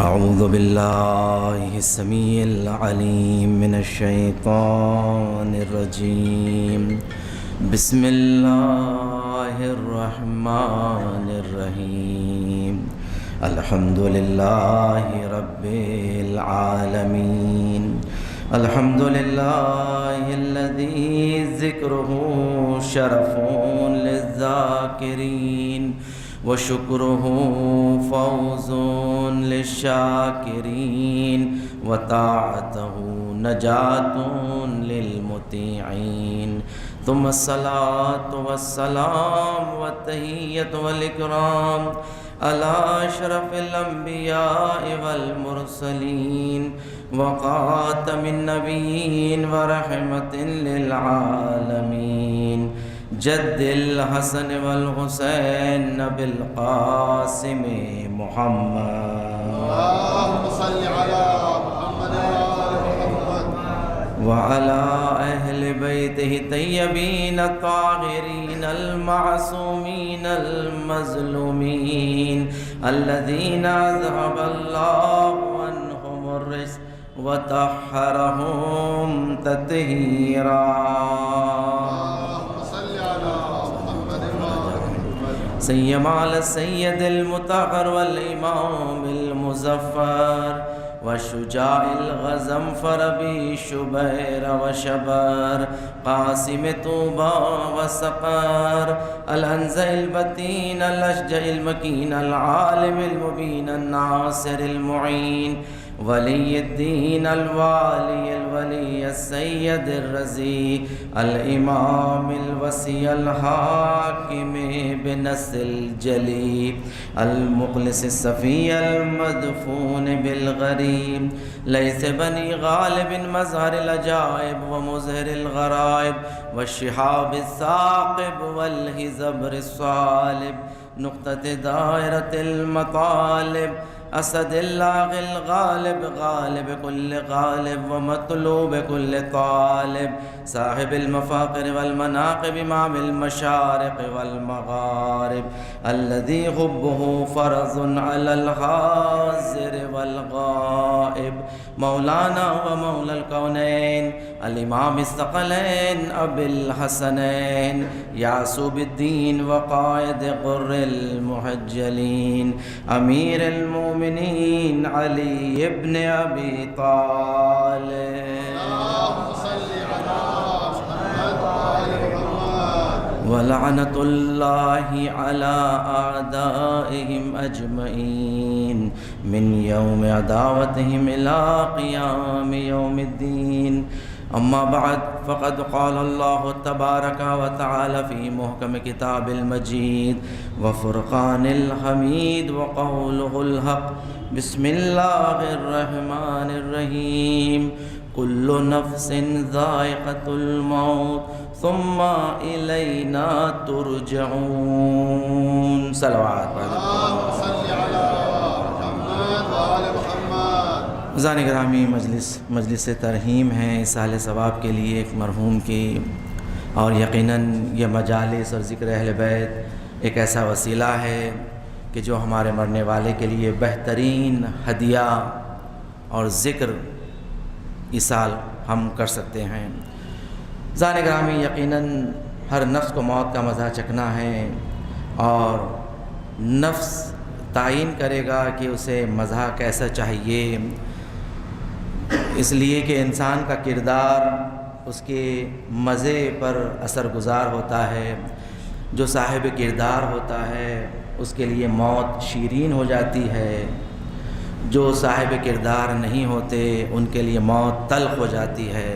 أعوذ بالله السميع العليم من الشيطان الرجيم. بسم الله الرحمن الرحيم. الحمد لله رب العالمين. الحمد لله الذي ذكره شرف للذاكرين وشكره فوز للشاكرين وطاعته نجاة للمطيعين. ثم الصلاة والسلام والتحية والإكرام على أشرف الأنبياء والمرسلين وخاتم النبيين ورحمة للعالمين جد الحسن والحسين بالقاسم محمد. اللهم صل على محمد وآل محمد وعلى أهل بيته الطيبين الطاهرين المعصومين المظلومين الذين أذهب الله عنهم الرجس وطهرهم تطهيرا. سيما على السيد المطهر والإمام المظفر والشجاع الغزنفر بشبير وشبر قاسم طوبى وسقر الأنزع البتين الأشجع المكين العالم المبين الناصر المعين ولي الدين الولي السيد الرزي الإمام الوسي الحاكم بنص الجلي المخلص الصفي المدفون بالغريب ليس بني غالب مظهر العجائب ومظهر الغرائب والشهاب الثاقب والهزبر الصالب نقطة دائرة المطالب اسد الله الغالب غالب كل غالب ومطلوب كل طالب صاحب المفاخر والمناقب امام المشارق والمغارب الذي حبه فرض على الحاضر والغائب مولانا ومولى الكونين الامام الثقلين ابي الحسنين يعصوب الدين وقائد غر المحجلين امير المؤمنين علي ابن ابي طالب. اللهم صل على محمد وآل محمد ولعنة الله على أعدائهم أجمعين من يوم عداوتهم إلى قيام يوم الدين. أما بعد فقد قال الله تبارك وتعالى في محكم كتاب المجيد وفرقان الحميد وقوله الحق. بسم الله الرحمن الرحيم. كل نفس ذائقة الموت ثم إلينا ترجعون. صلوات. اللهم صل على محمد وآل محمد. عزیزان گرامی، مجلس ترحیم ہے سال ثواب کے لیے ایک مرحوم کی، اور یقیناً یہ مجالس اور ذکر اہل بیت ایک ایسا وسیلہ ہے کہ جو ہمارے مرنے والے کے لیے بہترین ہدیہ اور ذکر اس سال ہم کر سکتے ہیں. عزیزان گرامی، یقیناً ہر نفس کو موت کا مزہ چکھنا ہے، اور نفس تعین کرے گا کہ اسے مزہ کیسا چاہیے، اس لیے کہ انسان کا کردار اس کے مزے پر اثر گزار ہوتا ہے. جو صاحب کردار ہوتا ہے اس کے لیے موت شیرین ہو جاتی ہے، جو صاحب کردار نہیں ہوتے ان کے لیے موت تلخ ہو جاتی ہے.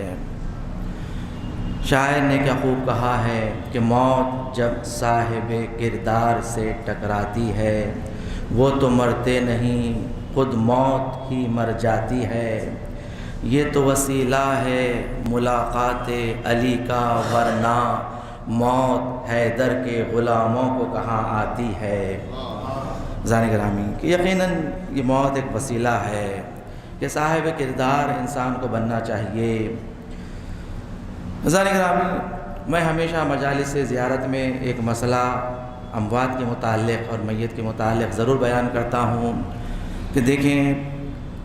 شاعر نے کیا خوب کہا ہے کہ موت جب صاحب کردار سے ٹکراتی ہے وہ تو مرتے نہیں، خود موت ہی مر جاتی ہے. یہ تو وسیلہ ہے ملاقات علی کا، ورنہ موت حیدر کے غلاموں کو کہاں آتی ہے. عزیزان گرامی، کہ یقیناً یہ موت ایک وسیلہ ہے کہ صاحب کردار انسان کو بننا چاہیے. عزیزان گرامی، میں ہمیشہ مجالس زیارت میں ایک مسئلہ اموات کے متعلق اور میت کے متعلق ضرور بیان کرتا ہوں کہ دیکھیں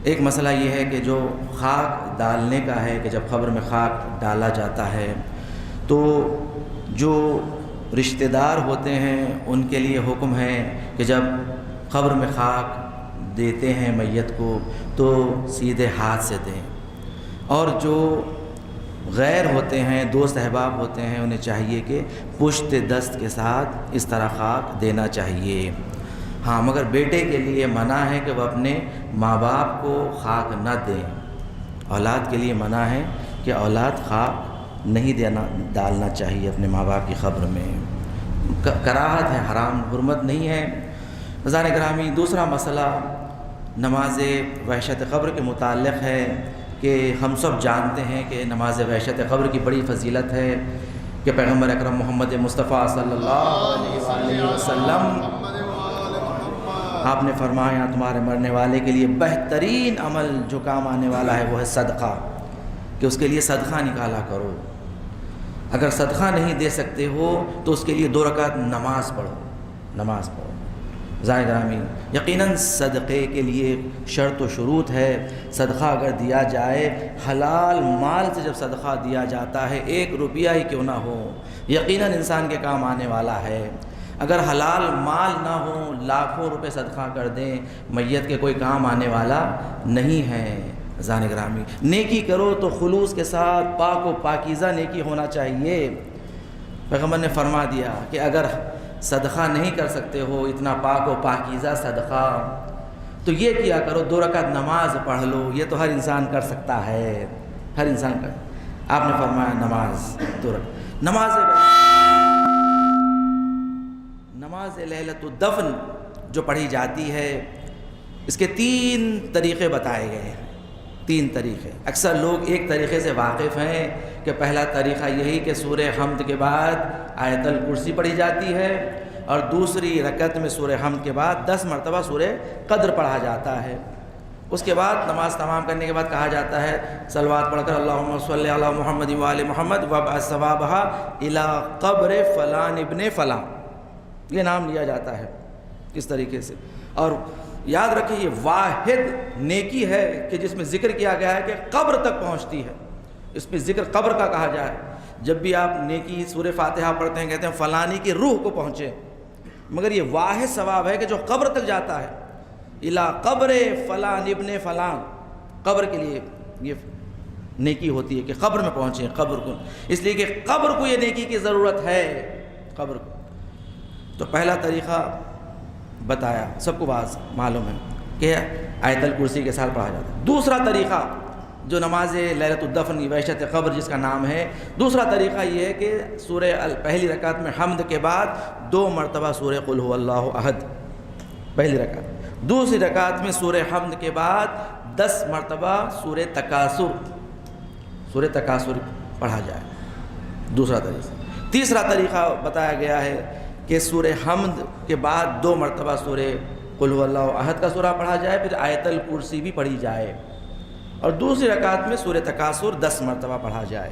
ایک مسئلہ یہ ہے کہ جو خاک ڈالنے کا ہے کہ جب قبر میں خاک ڈالا جاتا ہے تو جو رشتہ دار ہوتے ہیں ان کے لیے حکم ہے کہ جب قبر میں خاک دیتے ہیں میت کو تو سیدھے ہاتھ سے دیں، اور جو غیر ہوتے ہیں، دوست احباب ہوتے ہیں، انہیں چاہیے کہ پشت دست کے ساتھ اس طرح خاک دینا چاہیے۔ ہاں، مگر بیٹے کے لیے منع ہے کہ وہ اپنے ماں باپ کو خاک نہ دیں۔ اولاد کے لیے منع ہے کہ اولاد خاک نہیں ڈالنا چاہیے اپنے ماں باپ کی قبر میں، کراہت ہے، حرام، حرمت نہیں ہے۔ عزیزان گرامی، دوسرا مسئلہ نماز وحشت قبر کے متعلق ہے کہ ہم سب جانتے ہیں کہ نماز وحشت قبر کی بڑی فضیلت ہے کہ پیغمبر اکرم محمد مصطفیٰ صلی اللہ علیہ وآلہ وسلم آپ نے فرمایا تمہارے مرنے والے کے لیے بہترین عمل جو کام آنے والا ہے وہ ہے صدقہ، کہ اس کے لیے صدقہ نکالا کرو۔ اگر صدقہ نہیں دے سکتے ہو تو اس کے لیے 2 رکعت نماز پڑھو۔ عزیزان گرامی، یقیناً صدقے کے لیے شرط و شروط ہے۔ صدقہ اگر دیا جائے، حلال مال سے جب صدقہ دیا جاتا ہے، 1 روپیہ ہی کیوں نہ ہو، یقیناً انسان کے کام آنے والا ہے۔ اگر حلال مال نہ ہو، لاکھوں روپے صدقہ کر دیں، میت کے کوئی کام آنے والا نہیں ہے۔ عزیزان گرامی، نیکی کرو تو خلوص کے ساتھ، پاک و پاکیزہ نیکی ہونا چاہیے۔ پیغمبر نے فرما دیا کہ اگر صدقہ نہیں کر سکتے ہو اتنا پاک و پاکیزہ صدقہ، تو یہ کیا کرو، 2 رکعت نماز پڑھ لو۔ یہ تو ہر انسان کر سکتا ہے، ہر انسان کر۔ آپ نے فرمایا نماز 2 رکعت۔ نماز لیلۃ الدفن جو پڑھی جاتی ہے، اس کے 3 طریقے بتائے گئے ہیں۔ 3 طریقے، اکثر لوگ ایک طریقے سے واقف ہیں کہ پہلا طریقہ یہی کہ سورہ حمد کے بعد آیت الکرسی پڑھی جاتی ہے، اور دوسری رکعت میں سورہ حمد کے بعد 10 مرتبہ سورہ قدر پڑھا جاتا ہے۔ اس کے بعد نماز تمام کرنے کے بعد کہا جاتا ہے صلوات پڑھ کر اللہم صلی علی محمد وآل محمد وابعث ثوابہا الی قبر فلان ابن فلاں، یہ نام لیا جاتا ہے کس طریقے سے۔ اور یاد رکھیں یہ واحد نیکی ہے کہ جس میں ذکر کیا گیا ہے کہ قبر تک پہنچتی ہے، اس میں ذکر قبر کا کہا جائے۔ جب بھی آپ نیکی سورہ فاتحہ پڑھتے ہیں کہتے ہیں فلانی کی روح کو پہنچے، مگر یہ واحد ثواب ہے کہ جو قبر تک جاتا ہے، الی قبر فلان ابن فلاں، قبر کے لیے یہ نیکی ہوتی ہے کہ قبر میں پہنچیں، قبر کو، اس لیے کہ قبر کو یہ نیکی کی ضرورت ہے، قبر کو۔ تو پہلا طریقہ بتایا، سب کو بات معلوم ہے کہ آیت الکرسی کے ساتھ پڑھا جاتا ہے۔ دوسرا طریقہ جو نماز لیلۃ الدفن وحشت قبر جس کا نام ہے، دوسرا طریقہ یہ ہے کہ سورہ پہلی رکعت میں حمد کے بعد 2 مرتبہ سورہ قل هو اللہ احد، پہلی رکعت۔ دوسری رکعت میں سورہ حمد کے بعد 10 مرتبہ سورہ تکاثر پڑھا جائے، دوسرا طریقہ۔ تیسرا طریقہ بتایا گیا ہے کہ سورہ حمد کے بعد 2 مرتبہ سورہ قل هو اللہ احد کا سورہ پڑھا جائے، پھر آیت الکرسی بھی پڑھی جائے، اور دوسری رکعت میں سورہ تکاثر 10 مرتبہ پڑھا جائے۔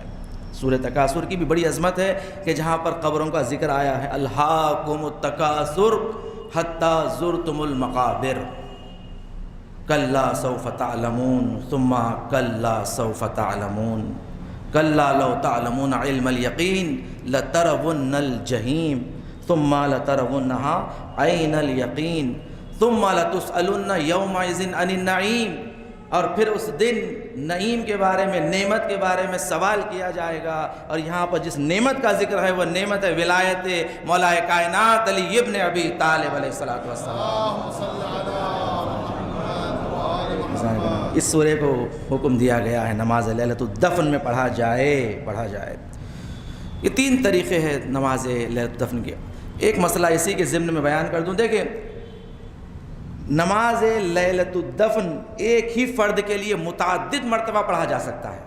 سورہ تکاثر کی بھی بڑی عظمت ہے کہ جہاں پر قبروں کا ذکر آیا ہے، الہاکم التکاثر حتی زرتم المقابر کلا سوف تعلمون ثم کلا سوف تعلمون کلا لو تعلمون علم الیقین لترون الجحیم ثم لترونها عین الیقین ثم لتسألن یومئذ عن النعیم، اور پھر اس دن نعیم کے بارے میں، نعمت کے بارے میں سوال کیا جائے گا۔ اور یہاں پر جس نعمت کا ذکر ہے وہ نعمت ہے ولایت مولا کائنات علی ابن ابی طالب علیہ الصلوۃ والسلام۔ اس سورے کو حکم دیا گیا ہے نماز لیلۃ الدفن میں پڑھا جائے۔ یہ 3 طریقے ہیں نماز لیلۃ الدفن کے۔ ایک مسئلہ اسی کے ضمن میں بیان کر دوں، دیکھیں نماز لیلۃ الدفن ایک ہی فرد کے لیے متعدد مرتبہ پڑھا جا سکتا ہے،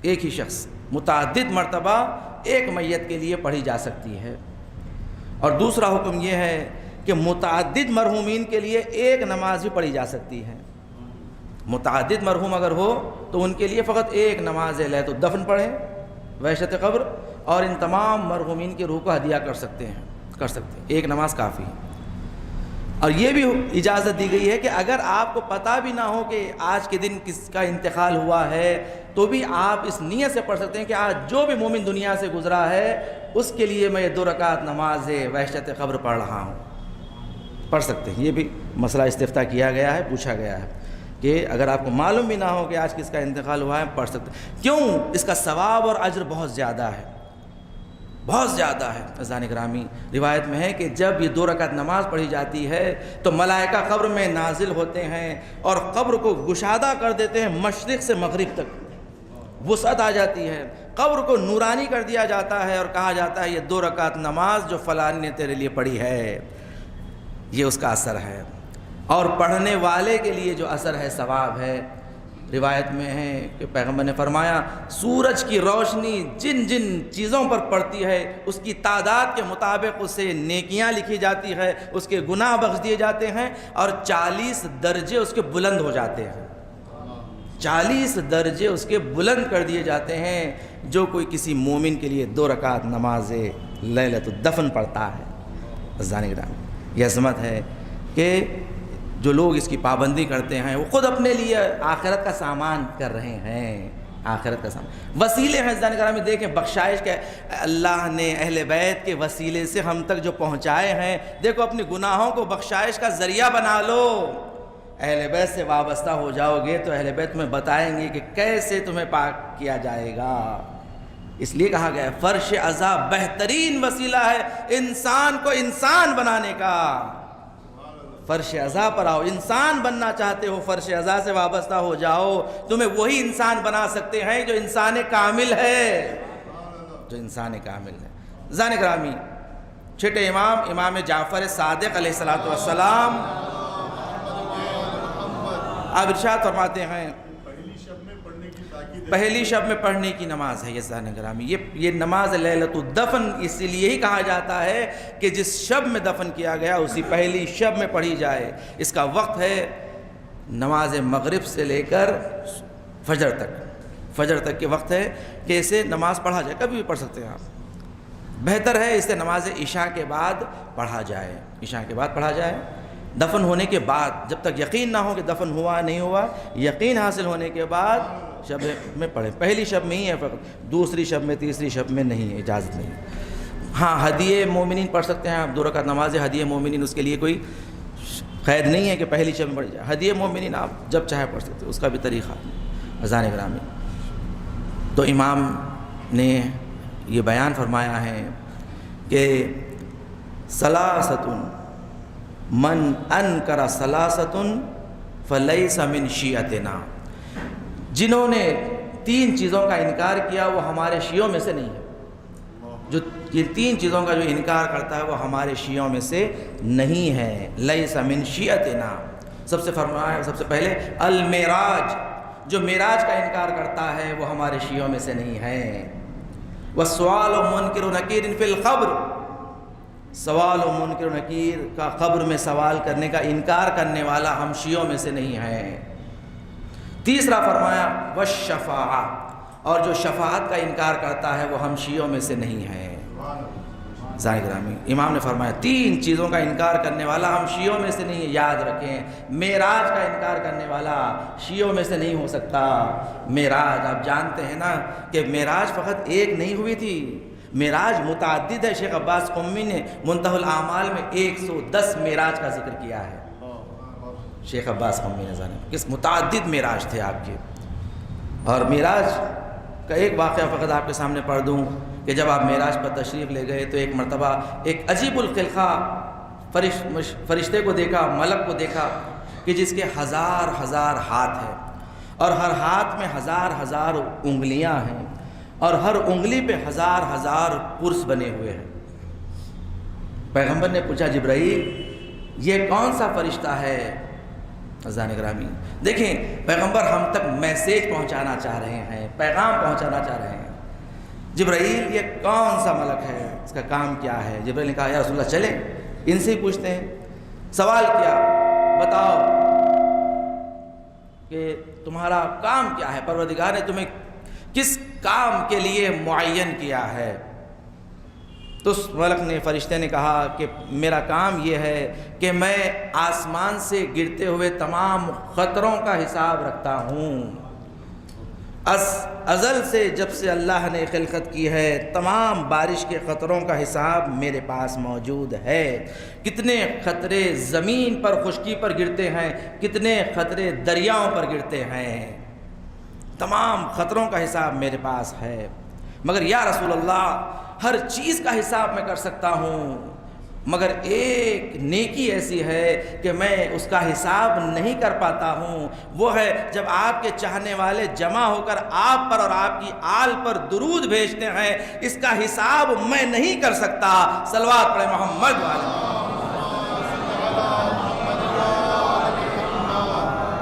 ایک ہی شخص متعدد مرتبہ ایک میت کے لیے پڑھی جا سکتی ہے۔ اور دوسرا حکم یہ ہے کہ متعدد مرحومین کے لیے ایک نماز بھی پڑھی جا سکتی ہے۔ متعدد مرحوم اگر ہو تو ان کے لیے فقط ایک نماز لیلۃ الدفن پڑھیں وحشت قبر، اور ان تمام مرحومین کی روح کو ہدیہ کر سکتے ہیں، ایک نماز کافی ہے۔ اور یہ بھی اجازت دی گئی ہے کہ اگر آپ کو پتہ بھی نہ ہو کہ آج کے دن کس کا انتقال ہوا ہے تو بھی آپ اس نیت سے پڑھ سکتے ہیں کہ آج جو بھی مومن دنیا سے گزرا ہے اس کے لیے میں یہ 2 رکعت نماز وحشت قبر پڑھ رہا ہوں، پڑھ سکتے ہیں۔ یہ بھی مسئلہ استفتاء کیا گیا ہے، پوچھا گیا ہے کہ اگر آپ کو معلوم بھی نہ ہو کہ آج کس کا انتقال ہوا ہے پڑھ سکتے ہیں۔ کیوں؟ اس کا ثواب اور اجر بہت زیادہ ہے، بہت زیادہ ہے۔ عزیزان گرامی، روایت میں ہے کہ جب یہ 2 رکعت نماز پڑھی جاتی ہے تو ملائکہ قبر میں نازل ہوتے ہیں اور قبر کو گشادہ کر دیتے ہیں، مشرق سے مغرب تک وسعت آ جاتی ہے، قبر کو نورانی کر دیا جاتا ہے اور کہا جاتا ہے یہ 2 رکعت نماز جو فلاں نے تیرے لیے پڑھی ہے، یہ اس کا اثر ہے، اور پڑھنے والے کے لیے جو اثر ہے ثواب ہے۔ روایت میں ہے کہ پیغمبر نے فرمایا سورج کی روشنی جن جن چیزوں پر پڑتی ہے اس کی تعداد کے مطابق اسے نیکیاں لکھی جاتی ہے، اس کے گناہ بخش دیے جاتے ہیں اور 40 درجے اس کے بلند ہو جاتے ہیں، 40 درجے اس کے بلند کر دیے جاتے ہیں جو کوئی کسی مومن کے لیے 2 رکعت نماز لیلۃ الدفن پڑھتا ہے۔ عزیزان گرامی، یہ عظمت ہے کہ جو لوگ اس کی پابندی کرتے ہیں وہ خود اپنے لیے آخرت کا سامان کر رہے ہیں، آخرت کا سامان، وسیلے ہیں۔ عزیزان گرامی دیکھیں بخشائش کے اللہ نے اہل بیت کے وسیلے سے ہم تک جو پہنچائے ہیں، دیکھو اپنے گناہوں کو بخشائش کا ذریعہ بنا لو، اہل بیت سے وابستہ ہو جاؤ گے تو اہل بیت تمہیں بتائیں گے کہ کیسے تمہیں پاک کیا جائے گا۔ اس لیے کہا گیا ہے فرش عزا بہترین وسیلہ ہے انسان کو انسان بنانے کا۔ فرش عزا پر آؤ، انسان بننا چاہتے ہو فرش عزا سے وابستہ ہو جاؤ، تمہیں وہی انسان بنا سکتے ہیں جو انسان کامل ہے، جو انسان کامل ہے۔ عزیزان گرامی، چھٹے امام امام جعفر صادق علیہ السلام آپ ارشاد فرماتے ہیں پہلی شب میں پڑھنے کی نماز ہے یہ عزیزان گرامی، یہ نماز لیلۃ الدفن اس لیے ہی کہا جاتا ہے کہ جس شب میں دفن کیا گیا اسی پہلی شب میں پڑھی جائے۔ اس کا وقت ہے نماز مغرب سے لے کر فجر تک کے وقت ہے کہ اسے نماز پڑھا جائے، کبھی بھی پڑھ سکتے ہیں آپ، بہتر ہے اسے نماز عشاء کے بعد پڑھا جائے، عشاء کے بعد پڑھا جائے، دفن ہونے کے بعد، جب تک یقین نہ ہو کہ دفن ہوا نہیں ہوا، یقین حاصل ہونے کے بعد شب میں پڑھیں۔ پہلی شب میں ہی ہے فقط، دوسری شب میں تیسری شب میں نہیں ہے، اجازت نہیں۔ ہاں ہدیہ مومنین پڑھ سکتے ہیں آپ، 2 رکعت نماز ہدیہ مومنین، اس کے لیے کوئی قید نہیں ہے کہ پہلی شب میں پڑھ جائے، ہدیہ مومنین آپ جب چاہے پڑھ سکتے ہیں، اس کا بھی طریقہ۔ عزیزان گرامی، تو امام نے یہ بیان فرمایا ہے کہ ثلاثۃ من انکر ثلاثۃ فلیس من شیعتنا، جنہوں نے 3 چیزوں کا انکار کیا وہ ہمارے شیعوں میں سے نہیں ہے، جو یہ 3 چیزوں کا جو انکار کرتا ہے وہ ہمارے شیعوں میں سے نہیں ہے، لیس من شیعتنا۔ سب سے فرمایا، سب سے پہلے المعراج، جو معراج کا انکار کرتا ہے وہ ہمارے شیعوں میں سے نہیں ہے۔ والسؤال منکر و نکیر فی القبر، سوال و منکر و نکیر کا قبر میں سوال کرنے کا انکار کرنے والا ہم شیعوں میں سے نہیں ہے۔ تیسرا فرمایا والشفاعہ، اور جو شفاعت کا انکار کرتا ہے وہ ہم شیعوں میں سے نہیں ہے۔ عزیزان گرامی، امام نے فرمایا 3 چیزوں کا انکار کرنے والا ہم شیعوں میں سے نہیں ہے، یاد رکھیں۔ معراج کا انکار کرنے والا شیعوں میں سے نہیں ہو سکتا۔ معراج آپ جانتے ہیں نا کہ معراج فقط ایک نہیں ہوئی تھی، معراج متعدد ہے۔ شیخ عباس قمی نے منتہی الاعمال میں 110 معراج کا ذکر کیا ہے، شیخ عباس قمی نے جانا کس متعدد معراج تھے آپ کے۔ اور معراج کا ایک واقعہ فقط آپ کے سامنے پڑھ دوں کہ جب آپ معراج پر تشریف لے گئے تو ایک مرتبہ ایک عجیب الخلقہ فرشتے کو دیکھا، ملک کو دیکھا کہ جس کے 1000 ہاتھ ہیں اور ہر ہاتھ میں 1000 انگلیاں ہیں اور ہر انگلی پہ 1000 پرس بنے ہوئے ہیں۔ پیغمبر نے پوچھا جبرائیل یہ کون سا فرشتہ ہے؟ عزیزان گرامی دیکھیں، پیغمبر ہم تک میسیج پہنچانا چاہ رہے ہیں، پیغام پہنچانا چاہ رہے ہیں۔ جبرائیل یہ کون سا ملک ہے، اس کا کام کیا ہے؟ جبرائیل نے کہا یا رسول اللہ چلیں ان سے ہی پوچھتے ہیں۔ سوال کیا، بتاؤ کہ تمہارا کام کیا ہے، پروردگار نے تمہیں کس کام کے لیے معین کیا ہے؟ تو اس ملک نے فرشتے نے کہا کہ میرا کام یہ ہے کہ میں آسمان سے گرتے ہوئے تمام خطروں کا حساب رکھتا ہوں۔ ازل سے جب سے اللہ نے خلقت کی ہے تمام بارش کے خطروں کا حساب میرے پاس موجود ہے۔ کتنے خطرے زمین پر خشکی پر گرتے ہیں، کتنے خطرے دریاؤں پر گرتے ہیں، تمام خطروں کا حساب میرے پاس ہے۔ مگر یا رسول اللہ ہر چیز کا حساب میں کر سکتا ہوں، مگر ایک نیکی ایسی ہے کہ میں اس کا حساب نہیں کر پاتا ہوں، وہ ہے جب آپ کے چاہنے والے جمع ہو کر آپ پر اور آپ کی آل پر درود بھیجتے ہیں، اس کا حساب میں نہیں کر سکتا۔ صلوات پڑھیں محمد والے۔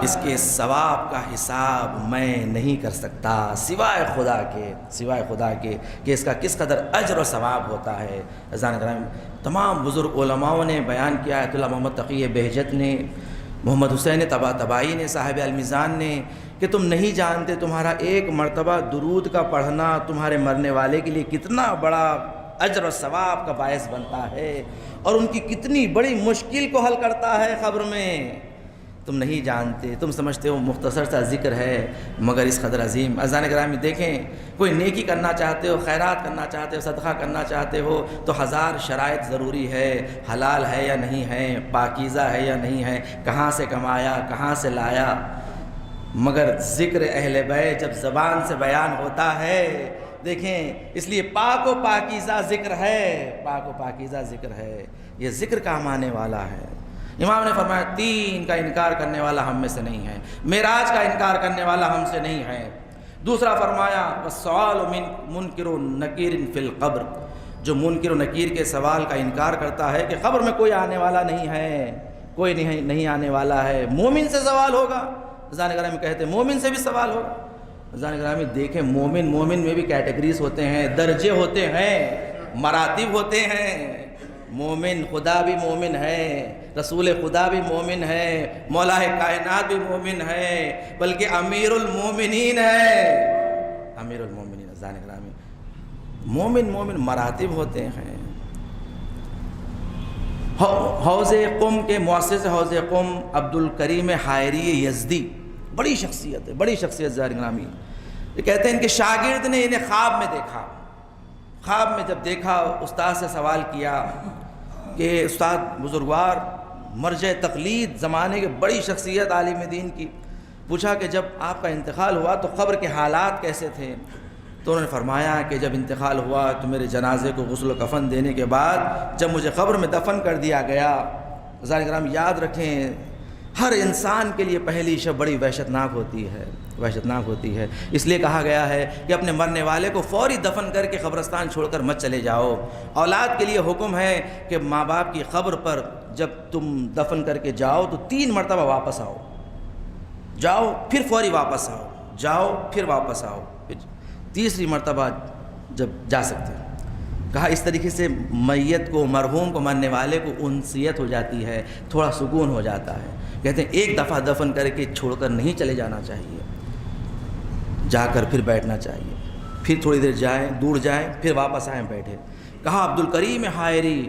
اس کے ثواب کا حساب میں نہیں کر سکتا سوائے خدا کے کہ اس کا کس قدر اجر و ثواب ہوتا ہے۔ عزیزان کرام، تمام بزرگ علماؤں نے بیان کیا، آیت اللہ محمد تقی بہجت نے، محمد حسین طباطبائی نے، صاحب المیزان نے، کہ تم نہیں جانتے تمہارا ایک مرتبہ درود کا پڑھنا تمہارے مرنے والے کے لیے کتنا بڑا اجر و ثواب کا باعث بنتا ہے، اور ان کی کتنی بڑی مشکل کو حل کرتا ہے قبر میں۔ تم نہیں جانتے، تم سمجھتے ہو مختصر سا ذکر ہے، مگر اس قدر عظیم۔ عزیزان گرامی دیکھیں، کوئی نیکی کرنا چاہتے ہو، خیرات کرنا چاہتے ہو، صدقہ کرنا چاہتے ہو تو ہزار شرائط ضروری ہے، حلال ہے یا نہیں ہے، پاکیزہ ہے یا نہیں ہے، کہاں سے کمایا، کہاں سے لایا۔ مگر ذکر اہل بیت جب زبان سے بیان ہوتا ہے، دیکھیں اس لیے پاک و پاکیزہ ذکر ہے، پاک و پاکیزہ ذکر ہے، یہ ذکر کام آنے والا ہے۔ امام نے فرمایا 3 کا انکار کرنے والا ہم میں سے نہیں ہے، معراج کا انکار کرنے والا ہم سے نہیں ہے۔ دوسرا فرمایا والسؤال من منکر و نکیر فی القبر، جو منکر و نکیر کے سوال کا انکار کرتا ہے کہ قبر میں کوئی آنے والا نہیں ہے، کوئی نہیں آنے والا ہے، مومن سے سوال ہوگا۔ عزیزان گرامی کہتے ہیں مومن سے بھی سوال ہوگا۔ عزیزان گرامی دیکھیں مومن میں بھی کیٹیگریز ہوتے ہیں، درجے ہوتے ہیں، مراتب ہوتے ہیں۔ مومن خدا بھی مومن ہے، رسول خدا بھی مومن ہے، مولا کائنات بھی مومن ہے، بلکہ امیر المومنین ہے، امیر المومنین۔ عزیزان گرامی مومن مراتب ہوتے ہیں۔ حوض قم کے مؤسس حوض قم عبدالکریم حائری یزدی بڑی شخصیت ہے، بڑی شخصیت۔ عزیزان گرامی یہ کہتے ہیں کہ شاگرد نے انہیں خواب میں دیکھا، خواب میں جب دیکھا استاد سے سوال کیا کہ استاد بزرگوار مرجع تقلید زمانے کے بڑی شخصیت عالم دین کی، پوچھا کہ جب آپ کا انتقال ہوا تو قبر کے حالات کیسے تھے؟ تو انہوں نے فرمایا کہ جب انتقال ہوا تو میرے جنازے کو غسل و کفن دینے کے بعد جب مجھے قبر میں دفن کر دیا گیا۔ عزیزان کرام یاد رکھیں ہر انسان کے لیے پہلی شب بڑی وحشتناک ہوتی ہے، وحشتناک ہوتی ہے، اس لیے کہا گیا ہے کہ اپنے مرنے والے کو فوری دفن کر کے قبرستان چھوڑ کر مت چلے جاؤ۔ اولاد کے لیے حکم ہے کہ ماں باپ کی قبر پر جب تم دفن کر کے جاؤ تو 3 مرتبہ واپس آؤ، جاؤ پھر فوری واپس آؤ، جاؤ پھر واپس آؤ، پھر تیسری مرتبہ جب جا سکتے ہیں۔ کہا اس طریقے سے میت کو، مرحوم کو، مرنے والے کو انسیت ہو جاتی ہے، تھوڑا سکون ہو جاتا ہے۔ کہتے ہیں ایک دفعہ دفن کر کے چھوڑ کر نہیں چلے جانا چاہیے، جا کر پھر بیٹھنا چاہیے، پھر تھوڑی دیر جائیں، دور جائیں، پھر واپس آئیں بیٹھے۔ کہا عبدالکریم حائری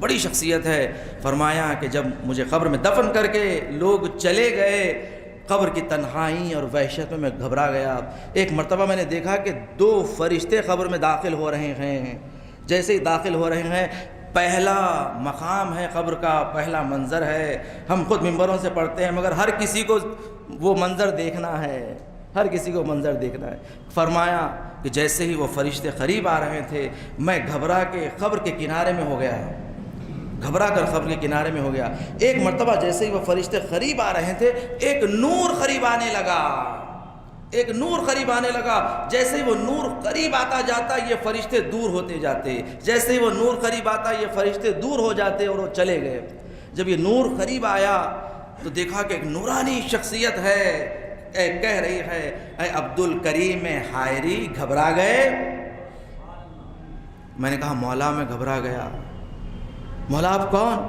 بڑی شخصیت ہے، فرمایا کہ جب مجھے قبر میں دفن کر کے لوگ چلے گئے، قبر کی تنہائی اور وحشت میں گھبرا گیا۔ ایک مرتبہ میں نے دیکھا کہ 2 فرشتے قبر میں داخل ہو رہے ہیں، جیسے ہی داخل ہو رہے ہیں پہلا مقام ہے قبر کا، پہلا منظر ہے، ہم خود ممبروں سے پڑھتے ہیں مگر ہر کسی کو وہ منظر دیکھنا ہے، ہر کسی کو منظر دیکھنا ہے۔ فرمایا کہ جیسے ہی وہ فرشتے قریب آ رہے تھے میں گھبرا کے قبر کے کنارے میں ہو گیا، گھبرا کر قبر کے کنارے میں ہو گیا۔ ایک مرتبہ جیسے ہی وہ فرشتے قریب آ رہے تھے ایک نور قریب آنے لگا، ایک نور قریب آنے لگا، جیسے ہی وہ نور قریب آتا جاتا یہ فرشتے دور ہوتے جاتے، جیسے ہی وہ نور قریب آتا یہ فرشتے دور ہو جاتے اور وہ چلے گئے۔ جب یہ نور قریب آیا تو دیکھا کہ ایک نورانی شخصیت ہے، کہہ رہی ہے اے عبدالکریم حائری گھبرا گئے؟ میں نے کہا مولا میں گھبرا گیا۔ مولا آپ کون؟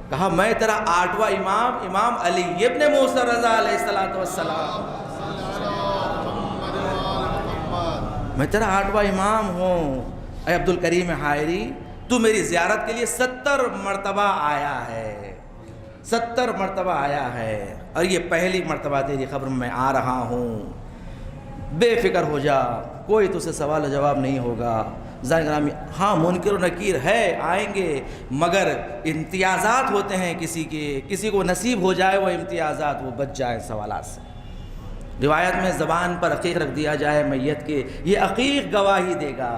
کہا میں تیرا 8واں امام، امام علی ابن موسیٰ رضا علیہ السلام، میں تیرا 8واں امام ہوں۔ اے عبدالکریم حائری تو میری زیارت کے لیے 70 مرتبہ آیا ہے، 70 مرتبہ آیا ہے، اور یہ پہلی مرتبہ تیری قبر میں آ رہا ہوں، بے فکر ہو جا، کوئی تجھ سے سوال و جواب نہیں ہوگا۔ زائن گرامی، ہاں منکر و نکیر ہے، آئیں گے، مگر امتیازات ہوتے ہیں کسی کے، کسی کو نصیب ہو جائے وہ امتیازات، وہ بچ جائے سوالات سے۔ روایت میں زبان پر عقیق رکھ دیا جائے میت کے، یہ عقیق گواہی دے گا۔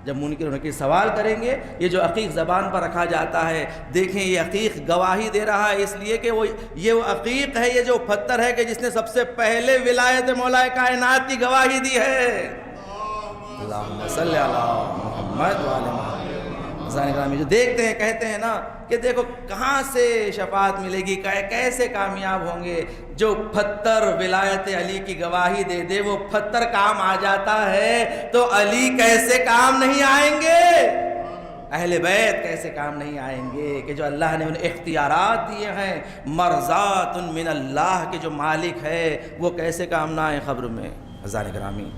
جب منکر و نکیر سوال کریں گے، یہ جو عقیق زبان پر رکھا جاتا ہے، دیکھیں یہ عقیق گواہی دے رہا ہے، اس لیے کہ یہ وہ عقیق ہے، یہ جو پتھر ہے کہ جس نے سب سے پہلے ولایت مولا کائنات کی گواہی دی ہے۔ اللہم صلی علی محمد وعلی محمد۔ حضرات گرامی، جو دیکھتے ہیں کہتے ہیں نا کہ دیکھو کہاں سے شفاعت ملے گی، کیسے کامیاب ہوں گے۔ جو پتھر ولایت علی کی گواہی دے دے، وہ پتھر کام آ جاتا ہے تو علی کیسے کام نہیں آئیں گے، اہل بیت کیسے کام نہیں آئیں گے، کہ جو اللہ نے انہیں اختیارات دیے ہیں، مرضات من اللہ کے جو مالک ہے، وہ کیسے کام نہ آئیں قبر میں۔ حضرات گرامی،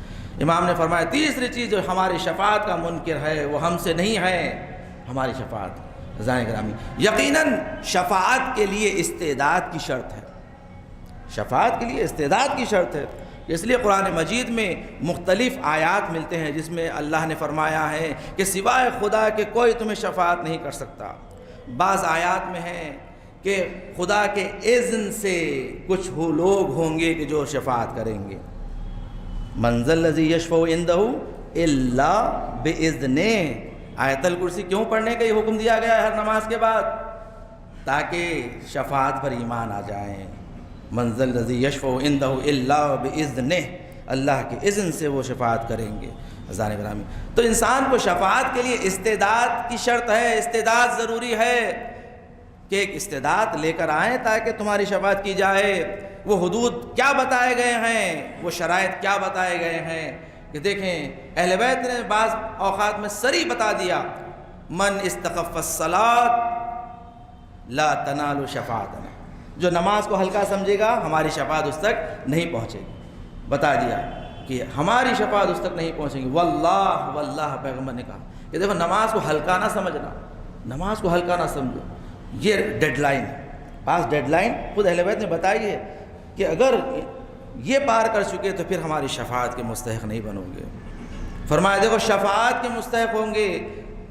امام نے فرمایا تیسری چیز جو ہماری شفاعت کا منکر ہے وہ ہم سے نہیں ہے، ہماری شفاعت۔ حضرات گرامی، یقیناً شفاعت کے لیے استعداد کی شرط ہے، شفاعت کے لیے استعداد کی شرط ہے۔ اس لیے قرآن مجید میں مختلف آیات ملتے ہیں جس میں اللہ نے فرمایا ہے کہ سوائے خدا کے کوئی تمہیں شفاعت نہیں کر سکتا۔ بعض آیات میں ہے کہ خدا کے اذن سے کچھ وہ لوگ ہوں گے کہ جو شفاعت کریں گے۔ من ذا الذی یشفع عندہ الا باذنہ، آیت الکرسی کیوں پڑھنے کا یہ حکم دیا گیا ہے ہر نماز کے بعد؟ تاکہ شفاعت پر ایمان آ جائیں۔ من ذا الذی یشفع عندہ الا باذنہ، اللہ کے اذن سے وہ شفاعت کریں گے۔ حضرات گرامی، تو انسان کو شفاعت کے لیے استعداد کی شرط ہے، استعداد ضروری ہے کہ ایک استعداد لے کر آئیں تاکہ تمہاری شفاعت کی جائے۔ وہ حدود کیا بتائے گئے ہیں، وہ شرائط کیا بتائے گئے ہیں کہ دیکھیں اہل بیت نے بعض اوقات میں صریح بتا دیا، من استخف الصلاۃ لا تنال شفاعتنا، جو نماز کو ہلکا سمجھے گا ہماری شفاعت اس تک نہیں پہنچے گی۔ بتا دیا کہ ہماری شفاعت اس تک نہیں پہنچے گی۔ واللہ واللہ، پیغمبر نے کہا کہ دیکھو نماز کو ہلکا نہ سمجھنا، نماز کو ہلکا نہ سمجھو، یہ ڈیڈ لائن ہے، پاس ڈیڈ لائن خود اہل بیت نے بتائی ہے کہ اگر یہ پار کر چکے تو پھر ہماری شفاعت کے مستحق نہیں بنو گے۔ فرمایا دیکھو شفاعت کے مستحق ہوں گے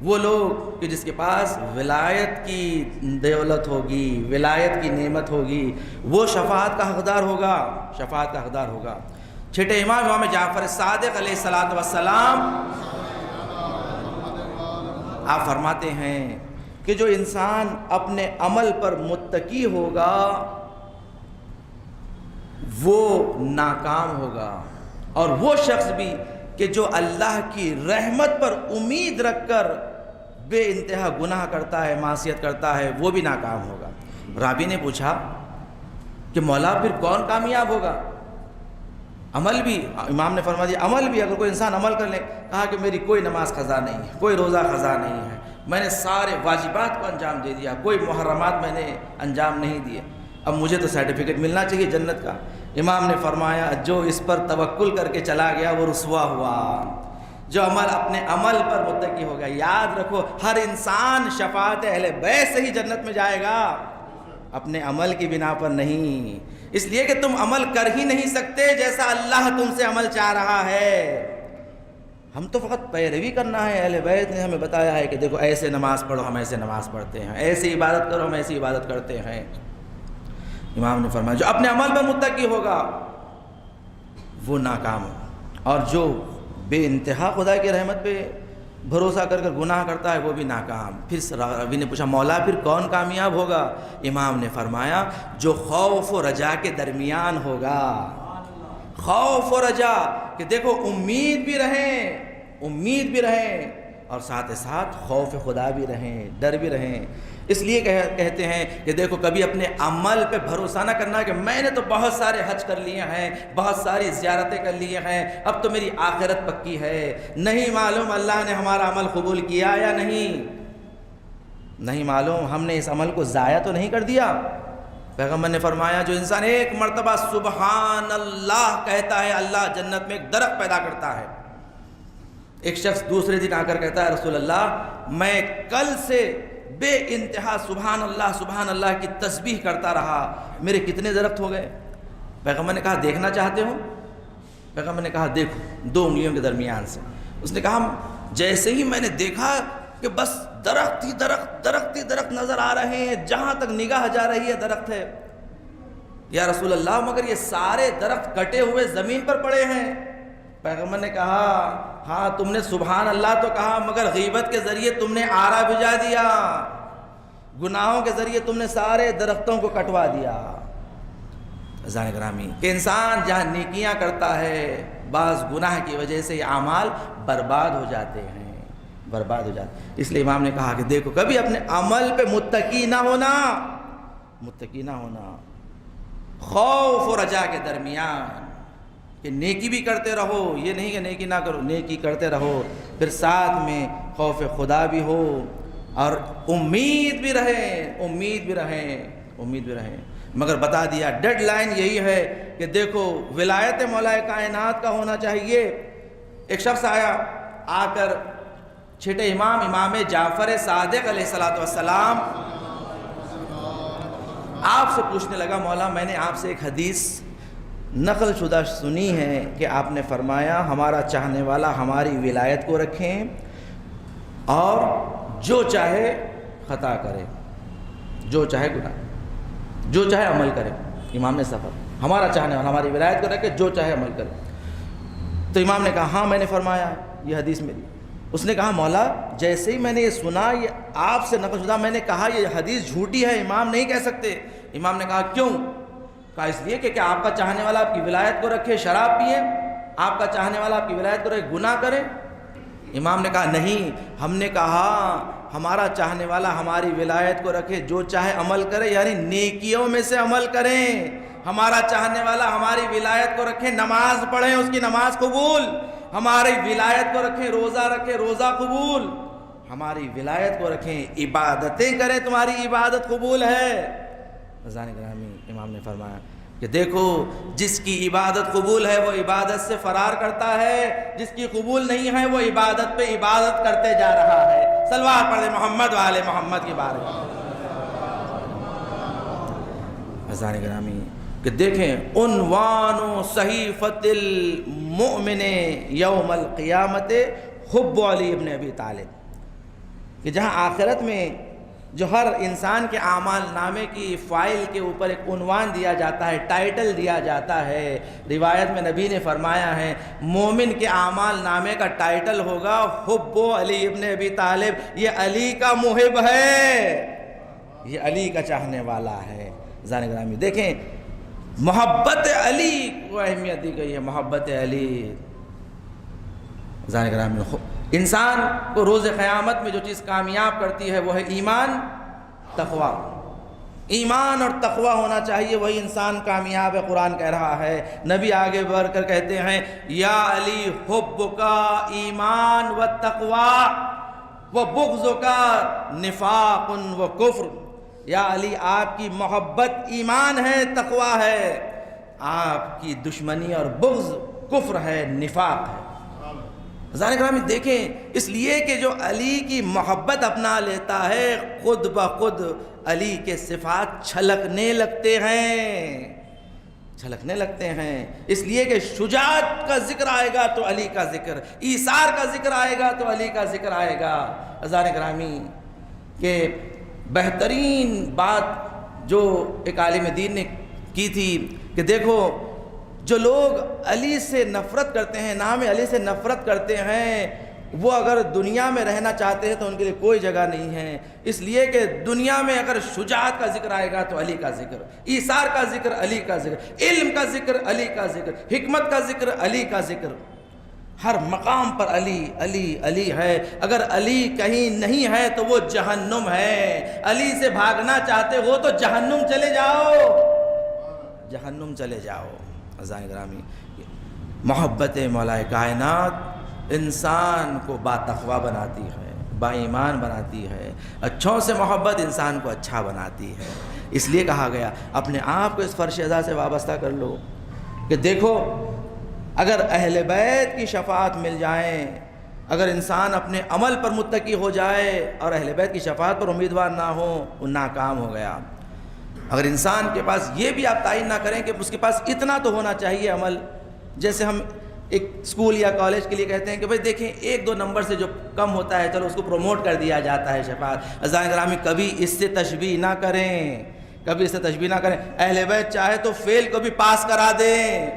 وہ لوگ کہ جس کے پاس ولایت کی دولت ہوگی، ولایت کی نعمت ہوگی، وہ شفاعت کا حقدار ہوگا، شفاعت کا حقدار ہوگا۔ چھٹے امام جعفر صادق علیہ الصلوۃ والسلام آپ فرماتے ہیں کہ جو انسان اپنے عمل پر متکی ہوگا وہ ناکام ہوگا، اور وہ شخص بھی کہ جو اللہ کی رحمت پر امید رکھ کر بے انتہا گناہ کرتا ہے، معصیت کرتا ہے، وہ بھی ناکام ہوگا۔ راوی نے پوچھا کہ مولا پھر کون کامیاب ہوگا؟ عمل بھی، امام نے فرما دیا عمل بھی، اگر کوئی انسان عمل کر لے، کہا کہ میری کوئی نماز قضا نہیں ہے، کوئی روزہ قضا نہیں ہے، میں نے سارے واجبات کو انجام دے دیا، کوئی محرمات میں نے انجام نہیں دیے، اب مجھے تو سرٹیفکیٹ ملنا چاہیے جنت کا۔ امام نے فرمایا جو اس پر توکل کر کے چلا گیا وہ رسوا ہوا، جو اپنے عمل پر متکی ہو گیا۔ یاد رکھو ہر انسان شفاعت اہل بیت سے ہی جنت میں جائے گا، اپنے عمل کی بنا پر نہیں، اس لیے کہ تم عمل کر ہی نہیں سکتے جیسا اللہ تم سے عمل چاہ رہا ہے۔ ہم تو فقط پیروی کرنا ہے، اہل بیت نے ہمیں بتایا ہے کہ دیکھو ایسے نماز پڑھو، ہم ایسے نماز پڑھتے ہیں، ایسے عبادت کرو، ہم ایسی عبادت کرتے ہیں۔ امام نے فرمایا جو اپنے عمل پر متکی ہوگا وہ ناکام ہوگا، اور جو بے انتہا خدا کی رحمت پہ بھروسہ کر کر گناہ کرتا ہے وہ بھی ناکام۔ پھر راوی نے پوچھا مولا پھر کون کامیاب ہوگا؟ امام نے فرمایا جو خوف و رجا کے درمیان ہوگا، خوف و رجا کہ دیکھو امید بھی رہیں اور ساتھ ساتھ خوف خدا بھی رہیں، ڈر بھی رہیں۔ اس لیے کہتے ہیں کہ دیکھو کبھی اپنے عمل پہ بھروسہ نہ کرنا کہ میں نے تو بہت سارے حج کر لیے ہیں، بہت ساری زیارتیں کر لیے ہیں، اب تو میری آخرت پکی ہے، نہیں معلوم اللہ نے ہمارا عمل قبول کیا یا نہیں معلوم ہم نے اس عمل کو ضائع تو نہیں کر دیا۔ پیغمبر نے فرمایا جو انسان ایک مرتبہ سبحان اللہ کہتا ہے اللہ جنت میں ایک درخت پیدا کرتا ہے، ایک شخص دوسرے دن آ کر کہتا ہے رسول اللہ میں کل سے بے انتہا سبحان اللہ کی تسبیح کرتا رہا، میرے کتنے درخت ہو گئے؟ پیغمبر نے کہا دیکھنا چاہتے ہو؟ پیغمبر نے کہا دیکھو 2 انگلیوں کے درمیان سے۔ اس نے کہا جیسے ہی میں نے دیکھا کہ بس درخت ہی درخت نظر آ رہے ہیں، جہاں تک نگاہ جا رہی ہے درخت ہے۔ یا رسول اللہ مگر یہ سارے درخت کٹے ہوئے زمین پر پڑے ہیں۔ پیغمبر نے کہا ہاں تم نے سبحان اللہ تو کہا، مگر غیبت کے ذریعے تم نے آرا بجھا دیا، گناہوں کے ذریعے تم نے سارے درختوں کو کٹوا دیا۔ عزیزان گرامی کہ انسان جہاں نیکیاں کرتا ہے بعض گناہ کی وجہ سے یہ اعمال برباد ہو جاتے ہیں، برباد ہو جاتے ہیں۔ اس لیے امام نے کہا کہ دیکھو کبھی اپنے عمل پہ متقی نہ ہونا، خوف و رجا کے درمیان، کہ نیکی بھی کرتے رہو، یہ نہیں کہ نیکی نہ کرو، نیکی کرتے رہو، پھر ساتھ میں خوف خدا بھی ہو اور امید بھی رہے۔ مگر بتا دیا ڈیڈ لائن یہی ہے کہ دیکھو ولایت مولا کائنات کا ہونا چاہیے۔ ایک شخص آیا، آ کر چھٹے امام جعفر صادق علیہ السلام آپ سے پوچھنے لگا مولا میں نے آپ سے ایک حدیث نقل شدہ سنی ہے کہ آپ نے فرمایا ہمارا چاہنے والا ہماری ولایت کو رکھیں اور جو چاہے خطا کرے، جو چاہے گناہ، جو چاہے عمل کرے۔ امام نے سفر ہمارا چاہنے والا ہماری ولایت کو رکھے، جو چاہے عمل کرے۔ تو امام نے کہا ہاں میں نے فرمایا یہ حدیث میری۔ اس نے کہا مولا جیسے ہی میں نے یہ سنا، یہ آپ سے نقل شدہ، میں نے کہا یہ حدیث جھوٹی ہے، امام نہیں کہہ سکتے۔ امام نے کہا کیوں؟ کہا اس لیے کہ کیا آپ کا چاہنے والا آپ کی ولایت کو رکھے شراب پیے، آپ کا چاہنے والا آپ کی ولایت کو رکھے گناہ کرے؟ امام نے کہا نہیں، ہم نے کہا ہمارا چاہنے والا ہماری ولایت کو رکھے، جو چاہے عمل کرے، یعنی نیکیوں میں سے عمل کریں۔ ہمارا چاہنے والا ہماری ولایت کو رکھے، نماز پڑھیں اس کی نماز قبول، ہماری ولایت کو رکھیں، روزہ رکھیں روزہ قبول، ہماری ولایت کو رکھیں، عبادتیں کریں تمہاری عبادت قبول ہے۔ عزیزان گرامی امام نے فرمایا کہ دیکھو جس کی عبادت قبول ہے وہ عبادت سے فرار کرتا ہے، جس کی قبول نہیں ہے وہ عبادت پہ عبادت کرتے جا رہا ہے۔ صلوات پڑھیں محمد و آل محمد کی بارگاہ میں۔ عزیزان گرامی کہ دیکھیں عنوان صحیفۃ المؤمن یوم القیامت حب علی ابن ابی طالب، کہ جہاں آخرت میں جو ہر انسان کے اعمال نامے کی فائل کے اوپر ایک عنوان دیا جاتا ہے، ٹائٹل دیا جاتا ہے۔ روایت میں نبی نے فرمایا ہے مومن کے اعمال نامے کا ٹائٹل ہوگا حب علی ابن ابی طالب، یہ علی کا محب ہے، یہ علی کا چاہنے والا ہے۔ عزیزان گرامی دیکھیں محبت علی کو اہمیت دی گئی ہے، محبت علی۔ عزیزان گرامی انسان کو روز قیامت میں جو چیز کامیاب کرتی ہے وہ ہے ایمان، تقوی۔ ایمان اور تقوی ہونا چاہیے، وہی انسان کامیاب ہے۔ قرآن کہہ رہا ہے، نبی آگے بڑھ کر کہتے ہیں یا علی حبک ایمان و تقوی و بغضک نفاق و کفر۔ یا علی آپ کی محبت ایمان ہے، تقوی ہے، آپ کی دشمنی اور بغض کفر ہے، نفاق ہے۔ عزیزان گرامی دیکھیں اس لیے کہ جو علی کی محبت اپنا لیتا ہے خود بخود علی کے صفات چھلکنے لگتے ہیں، اس لیے کہ شجاعت کا ذکر آئے گا تو علی کا ذکر، ایثار کا ذکر آئے گا تو علی کا ذکر آئے گا۔ عزیزان گرامی کہ بہترین بات جو ایک عالم دین نے کی تھی کہ دیکھو جو لوگ علی سے نفرت کرتے ہیں، نام علی سے نفرت کرتے ہیں، وہ اگر دنیا میں رہنا چاہتے ہیں تو ان کے لیے کوئی جگہ نہیں ہے، اس لیے کہ دنیا میں اگر شجاعت کا ذکر آئے گا تو علی کا ذکر، ایثار کا ذکر علی کا ذکر، علم کا ذکر علی کا ذکر، حکمت کا ذکر علی کا ذکر، ہر مقام پر علی علی علی ہے۔ اگر علی کہیں نہیں ہے تو وہ جہنم ہے۔ علی سے بھاگنا چاہتے ہو تو جہنم چلے جاؤ، جہنم چلے جاؤ۔ عزیزان گرامی محبت مولا کائنات انسان کو با تقوی بناتی ہے، با ایمان بناتی ہے، اچھوں سے محبت انسان کو اچھا بناتی ہے۔ اس لیے کہا گیا اپنے آپ کو اس فرش اعضا سے وابستہ کر لو کہ دیکھو اگر اہل بیت کی شفاعت مل جائیں اگر انسان اپنے عمل پر متقی ہو جائے اور اہل بیت کی شفاعت پر امیدوار نہ ہو وہ ناکام ہو گیا۔ اگر انسان کے پاس یہ بھی آپ تعین نہ کریں کہ اس کے پاس اتنا تو ہونا چاہیے عمل، جیسے ہم ایک اسکول یا کالج کے لیے کہتے ہیں کہ بھئی دیکھیں 1-2 نمبر سے جو کم ہوتا ہے چلو اس کو پروموٹ کر دیا جاتا ہے شفاعت۔ عزیزان گرامی کبھی اس سے تشبیہ نہ کریں، کبھی اس سے تشبیہ نہ کریں۔ اہل بیت چاہے تو فیل کو بھی پاس کرا دیں،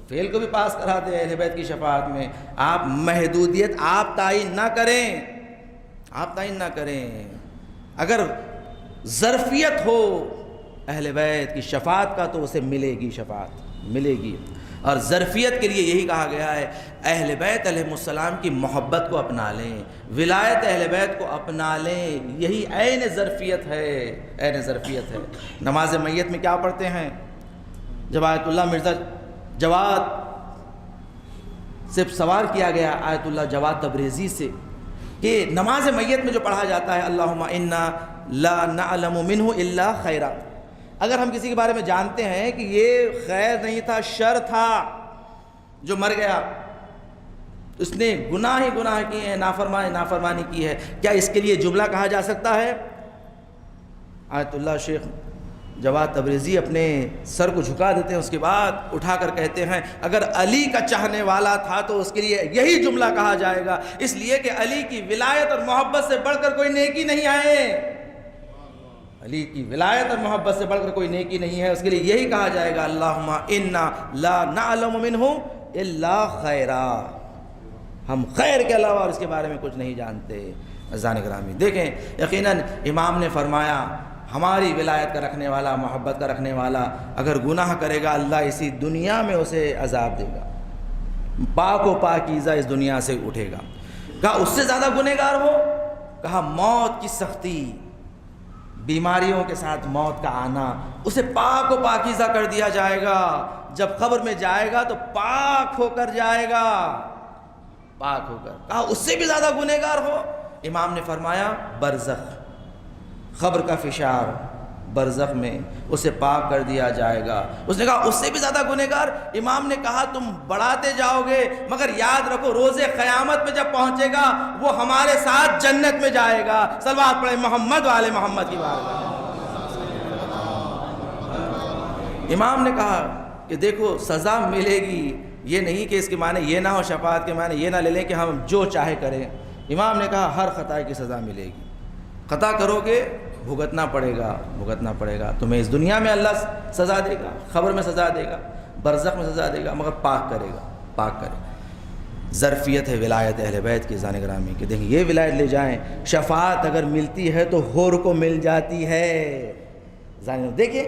فیل کو بھی پاس کرا دیں اہل بیت کی شفاعت میں۔ آپ محدودیت آپ تعین نہ کریں، آپ تعین نہ کریں۔ اگر ظرفیت ہو اہل بیت کی شفاعت کا تو اسے ملے گی، شفاعت ملے گی۔ اور ظرفیت کے لیے یہی کہا گیا ہے اہل بیت علیہ السلام کی محبت کو اپنا لیں، ولایت اہل بیت کو اپنا لیں، یہی عین ظرفیت ہے، عین ظرفیت ہے۔ نماز میت میں کیا پڑھتے ہیں؟ جب آیت اللہ مرزا جواد سے سوال کیا گیا آیت اللہ جواد تبریزی سے کہ نماز میت میں جو پڑھا جاتا ہے اللہم انا لا نعلم منہ الا خیرا، اگر ہم کسی کے بارے میں جانتے ہیں کہ یہ خیر نہیں تھا شر تھا، جو مر گیا اس نے گناہ ہی گناہ کیے ہیں، نافرمانی کی ہے، کیا اس کے لیے جملہ کہا جا سکتا ہے؟ آیت اللہ شیخ جواد تبریزی اپنے سر کو جھکا دیتے ہیں، اس کے بعد اٹھا کر کہتے ہیں اگر علی کا چاہنے والا تھا تو اس کے لیے یہی جملہ کہا جائے گا، اس لیے کہ علی کی ولایت اور محبت سے بڑھ کر کوئی نیکی نہیں آئے، علی کی ولایت اور محبت سے بڑھ کر کوئی نیکی نہیں ہے، اس کے لیے یہی کہا جائے گا اللہم انا لا نعلم منہ الا خیرا، ہم خیر کے علاوہ اور اس کے بارے میں کچھ نہیں جانتے۔ عزیزان گرامی دیکھیں یقیناً امام نے فرمایا ہماری ولایت کا رکھنے والا، محبت کا رکھنے والا اگر گناہ کرے گا اللہ اسی دنیا میں اسے عذاب دے گا، پاک و پاکیزہ اس دنیا سے اٹھے گا۔ کہا اس سے زیادہ گنہگار ہو؟ کہا موت کی سختی، بیماریوں کے ساتھ موت کا آنا، اسے پاک و پاکیزہ کر دیا جائے گا، جب قبر میں جائے گا تو پاک ہو کر جائے گا، پاک ہو کر۔ کہا اس سے بھی زیادہ گنہگار ہو؟ امام نے فرمایا برزخ، قبر کا فشار، برزخ میں اسے پاک کر دیا جائے گا۔ اس نے کہا اس سے بھی زیادہ گنہگار؟ امام نے کہا تم بڑھاتے جاؤ گے مگر یاد رکھو روز قیامت میں جب پہنچے گا وہ ہمارے ساتھ جنت میں جائے گا۔ صلوات پڑھیں محمد والے محمد کی بارگاہ۔ امام نے کہا کہ دیکھو سزا ملے گی، یہ نہیں کہ اس کے معنی یہ نہ ہو، شفاعت کے معنی یہ نہ لے لیں کہ ہم جو چاہے کریں۔ امام نے کہا ہر خطا کی سزا ملے گی، خطا کرو گے بھگتنا پڑے گا، تمہیں اس دنیا میں اللہ سزا دے گا، قبر میں سزا دے گا، برزخ میں سزا دے گا، مگر پاک کرے گا۔ ظرفیت ہے ولایت اہل بیت کی زان گرامی کہ دیکھیں یہ ولایت لے جائیں، شفاعت اگر ملتی ہے تو حور کو مل جاتی ہے۔ دیکھیں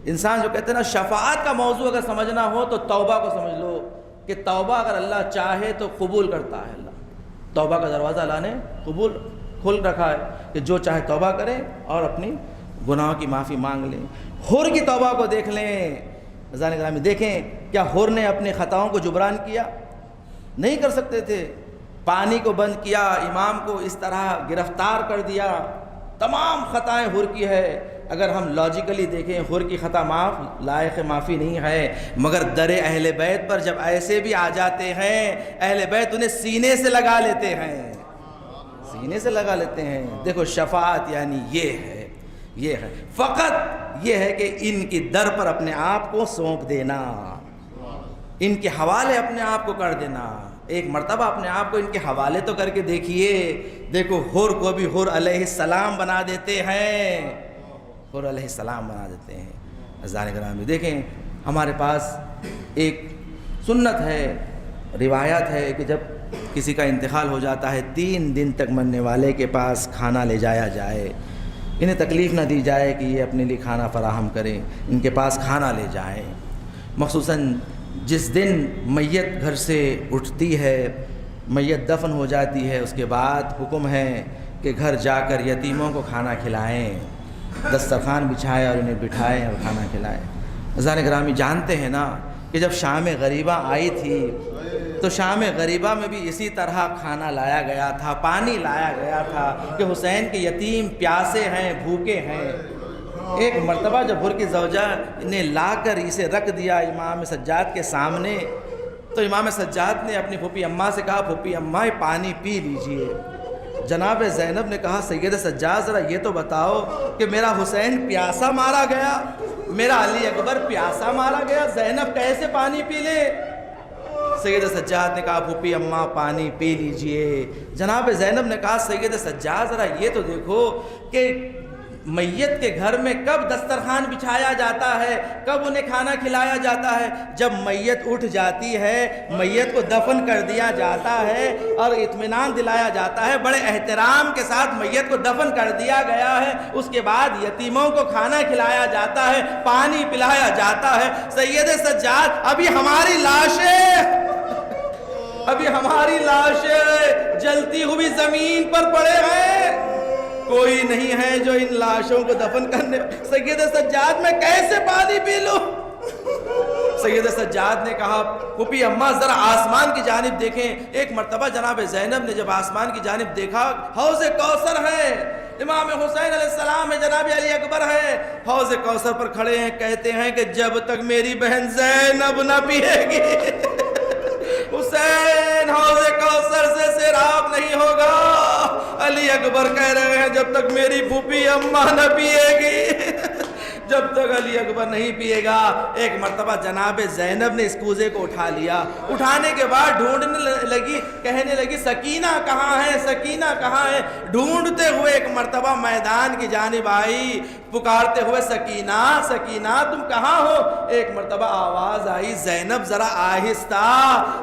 انسان جو کہتے ہیں نا شفاعت کا موضوع اگر سمجھنا ہو تو توبہ کو سمجھ لو کہ توبہ اگر اللہ چاہے تو قبول کرتا ہے، اللہ توبہ کا دروازہ اللہ نے قبول کھول رکھا ہے کہ جو چاہے توبہ کریں اور اپنی گناہوں کی معافی مانگ لیں۔ حور کی توبہ کو دیکھ لیں عزیزان گرامی، دیکھیں کیا حور نے اپنی خطاؤں کو جبران کیا؟ نہیں کر سکتے تھے، پانی کو بند کیا، امام کو اس طرح گرفتار کر دیا، تمام خطائیں حور کی ہے۔ اگر ہم لاجیکلی دیکھیں حور کی خطا لائق معافی نہیں ہے، مگر در اہل بیت پر جب ایسے بھی آ جاتے ہیں اہل بیت انہیں سینے سے لگا لیتے ہیں، سینے سے لگا لیتے ہیں۔ دیکھو شفاعت یعنی یہ ہے فقط یہ ہے کہ ان کی در پر اپنے آپ کو سونپ دینا، ان کے حوالے اپنے آپ کو کر دینا۔ ایک مرتبہ اپنے آپ کو ان کے حوالے تو کر کے دیکھیے، دیکھو حور کو بھی حور علیہ السلام بنا دیتے ہیں، حور علیہ السلام بنا دیتے ہیں۔ عزیزان گرامی دیکھیں ہمارے پاس ایک سنت ہے، روایت ہے کہ جب کسی کا انتقال ہو جاتا ہے 3 دن تک مرنے والے کے پاس کھانا لے جایا جائے، انہیں تکلیف نہ دی جائے کہ یہ اپنے لیے کھانا فراہم کریں، ان کے پاس کھانا لے جائیں۔ مخصوصاً جس دن میت گھر سے اٹھتی ہے، میت دفن ہو جاتی ہے، اس کے بعد حکم ہے کہ گھر جا کر یتیموں کو کھانا کھلائیں، دسترخوان بچھائیں اور انہیں بٹھائیں اور کھانا کھلائیں۔ عزیزان گرامی جانتے ہیں نا کہ جب شام غریبہ آئی تھی تو شام غریبہ میں بھی اسی طرح کھانا لایا گیا تھا، پانی لایا گیا تھا کہ حسین کے یتیم پیاسے ہیں، بھوکے ہیں۔ ایک مرتبہ جب حور کی زوجہ نے لا کر اسے رکھ دیا امام سجاد کے سامنے تو امام سجاد نے اپنی پھوپھی اماں سے کہا پھوپھی اماں یہ پانی پی لیجئے۔ جناب زینب نے کہا سید سجاد ذرا یہ تو بتاؤ کہ میرا حسین پیاسا مارا گیا، میرا علی اکبر پیاسا مارا گیا، زینب کیسے پانی پی لے؟ سید سجاد نے کہا پھوپھی اماں پانی پی لیجئے۔ جناب زینب نے کہا سید سجاد ذرا یہ تو دیکھو کہ میت کے گھر میں کب دسترخوان بچھایا جاتا ہے، کب انہیں کھانا کھلایا جاتا ہے؟ جب میت اٹھ جاتی ہے، میت کو دفن کر دیا جاتا ہے اور اطمینان دلایا جاتا ہے، بڑے احترام کے ساتھ میت کو دفن کر دیا گیا ہے، اس کے بعد یتیموں کو کھانا کھلایا جاتا ہے، پانی پلایا جاتا ہے۔ سید سجاد ابھی ہماری لاشیں جلتی ہوئی زمین پر پڑے ہیں، کوئی نہیں ہے جو ان لاشوں کو دفن کرنے۔ سید سجاد میں کیسے پانی پی لوں؟ سید سجاد نے کہا پھوپھی اماں ذرا آسمان کی جانب دیکھیں۔ ایک مرتبہ جناب زینب نے جب آسمان کی جانب دیکھا، حوض کوثر ہے، امام حسین علیہ السلام ہے، جناب علی اکبر ہے، حوض کوثر پر کھڑے ہیں، کہتے ہیں کہ جب تک میری بہن زینب نہ پیے گی حسین حوض کوثر سے سیراب نہیں ہوگا۔ علی اکبر کہہ رہے ہیں جب تک میری پھوپھی اماں نہ پیے گی، جب تک علی اکبر نہیں پیے گا۔ ایک مرتبہ جناب زینب نے اس کوزے کو اٹھا لیا، اٹھانے کے بعد ڈھونڈنے لگی، کہنے لگی سکینہ کہاں ہے، سکینہ کہاں ہے؟ ڈھونڈتے ہوئے ایک مرتبہ میدان کی جانب آئی، پکارتے ہوئے سکینہ سکینہ تم کہاں ہو؟ ایک مرتبہ آواز آئی زینب ذرا آہستہ،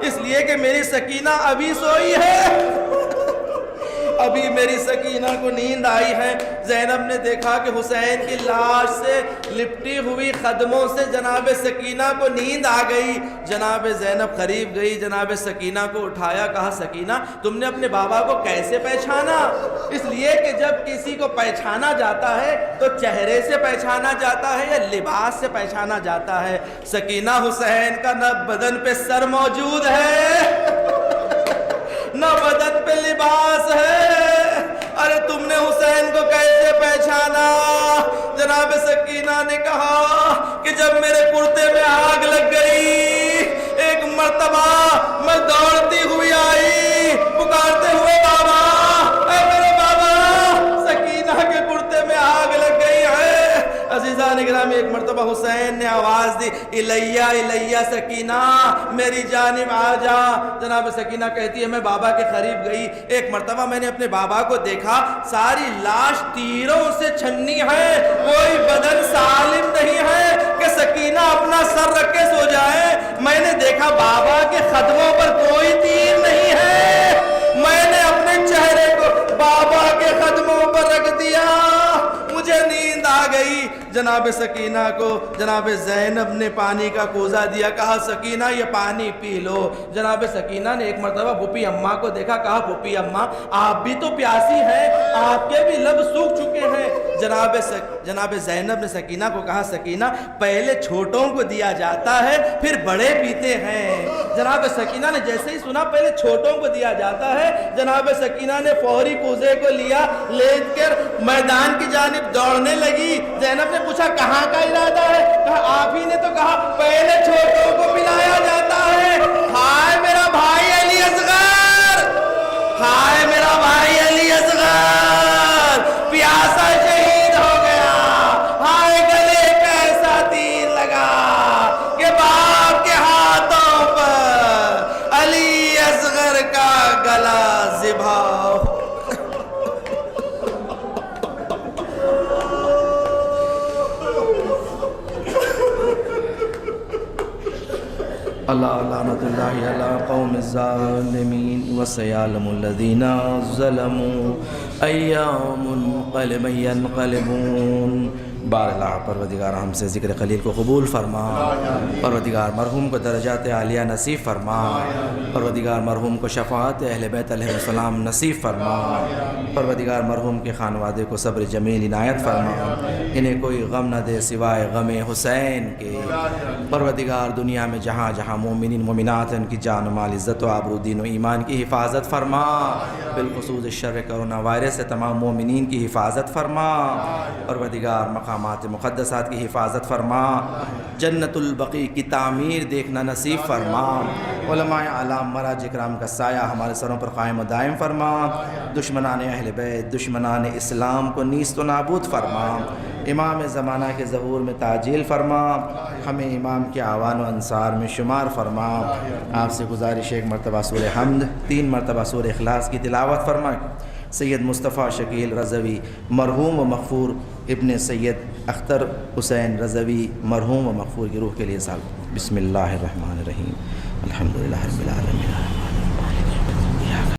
اس لیے کہ میری سکینہ ابھی سوئی ہے، ابھی میری سکینہ کو نیند آئی ہے۔ زینب نے دیکھا کہ حسین کی لاش سے لپٹی ہوئی قدموں سے جناب سکینہ کو نیند آ گئی۔ جناب زینب قریب گئی، جناب سکینہ کو اٹھایا، کہا سکینہ تم نے اپنے بابا کو کیسے پہچانا؟ اس لیے کہ جب کسی کو پہچانا جاتا ہے تو چہرے سے پہچانا جاتا ہے یا لباس سے پہچانا جاتا ہے۔ سکینہ حسین کا نہ بدن پہ سر موجود ہے نہ بدن پہ لباس ہے، ارے تم نے حسین کو کیسے پہچانا؟ جناب سکینہ نے کہا کہ جب میرے کرتے میں آگ لگ گئی، ایک مرتبہ میں دوڑتی ہوئی آئی، پکارتے ہوئے بابا، اے میرے بابا، سکینہ کے کرتے میں آگ لگ گئی ہے۔ عزیزان گرامی ایک مرتبہ حسین نے آواز دی الیہ الیہ سکینہ میری جانب آ جا۔ جناب سکینہ کہتی ہے میں بابا کے قریب گئی، ایک مرتبہ میں نے اپنے بابا کو دیکھا، ساری لاش تیروں سے چھنی ہے، کوئی بدن سالم نہیں ہے کہ سکینہ اپنا سر رکھ کے سو جائے۔ میں نے دیکھا بابا کے قدموں پر کوئی تیر نہیں ہے، میں نے اپنے چہرے کو بابا کے قدموں پر رکھ دیا، مجھے نیند آ گئی۔ جناب سکینہ کو جناب زینب نے پانی کا کوزہ دیا، کہا سکینہ یہ پانی پی لو۔ جناب سکینہ نے ایک مرتبہ پھوپھی اماں کو دیکھا، کہا پھوپھی اماں آپ بھی تو پیاسی ہیں، آپ کے بھی لب سوکھ چکے ہیں۔ جناب زینب نے سکینہ کو کہا سکینہ پہلے چھوٹوں کو دیا جاتا ہے پھر بڑے پیتے ہیں۔ جناب سکینہ نے جیسے ہی سنا پہلے چھوٹوں کو دیا جاتا ہے، جناب سکینہ نے فوری کوزے کو لیا، لیٹ کر میدان کی جانب دوڑنے لگی۔ زینب نے پوچھا کہاں کا ارادہ ہے؟ کہا آپ ہی نے تو کہا پہلے چھوٹوں کو پلایا جاتا ہے۔ ہائے میرا بھائی علی اصغر، ہائے میرا بھائی علی اصغر، پیاسا شہید ہو گیا، ہائے گلے پہ ایسا تیر لگا کہ باپ کے ہاتھوں پر علی اصغر کا گلا ذبح۔ اللہ لعنت اللہ علی قوم الظالمین وسیعلم الذین ظلموا ایام منقلب ینقلبون۔ بار اللہ پروردگار ہم سے ذکر خلیل کو قبول فرما، پروردگار مرحوم کو درجات عالیہ نصیب فرما، پروردگار مرحوم کو شفاعت اہل بیت علیہ السلام نصیب فرما، پروردگار مرحوم کے خانوادے کو صبر جمیل عنایت فرما، انہیں کوئی غم نہ دے سوائے غم حسین کے۔ پروردگار دنیا میں جہاں جہاں مومنین مومنات ان کی جان و مال عزت و آبرو دین و ایمان کی حفاظت فرما، بالخصوص شر کرونا وائرس سے تمام مومنین کی حفاظت فرما۔ پروردگار مقام مقامات مقدسات کی حفاظت فرما، جنت البقیع کی تعمیر دیکھنا نصیب فرما، علماء اعلام مراج اکرام کا سایہ ہمارے سروں پر قائم و دائم فرما، دشمنان اہل بیت دشمنان اسلام کو نیست و نابود فرما، امام زمانہ کے ظہور میں تعجیل فرما، ہمیں امام کے اعوان و انصار میں شمار فرما۔ آپ سے گزارش ایک مرتبہ سورہ حمد 3 مرتبہ سورہ اخلاص کی تلاوت فرما۔ سید مصطفیٰ شکیل رضوی مرحوم و مغفور ابن سید اختر حسین رضوی مرحوم و مغفور کی روح کے لیے سال۔ بسم اللہ الرحمن الرحیم، الحمدللہ رب العالمین۔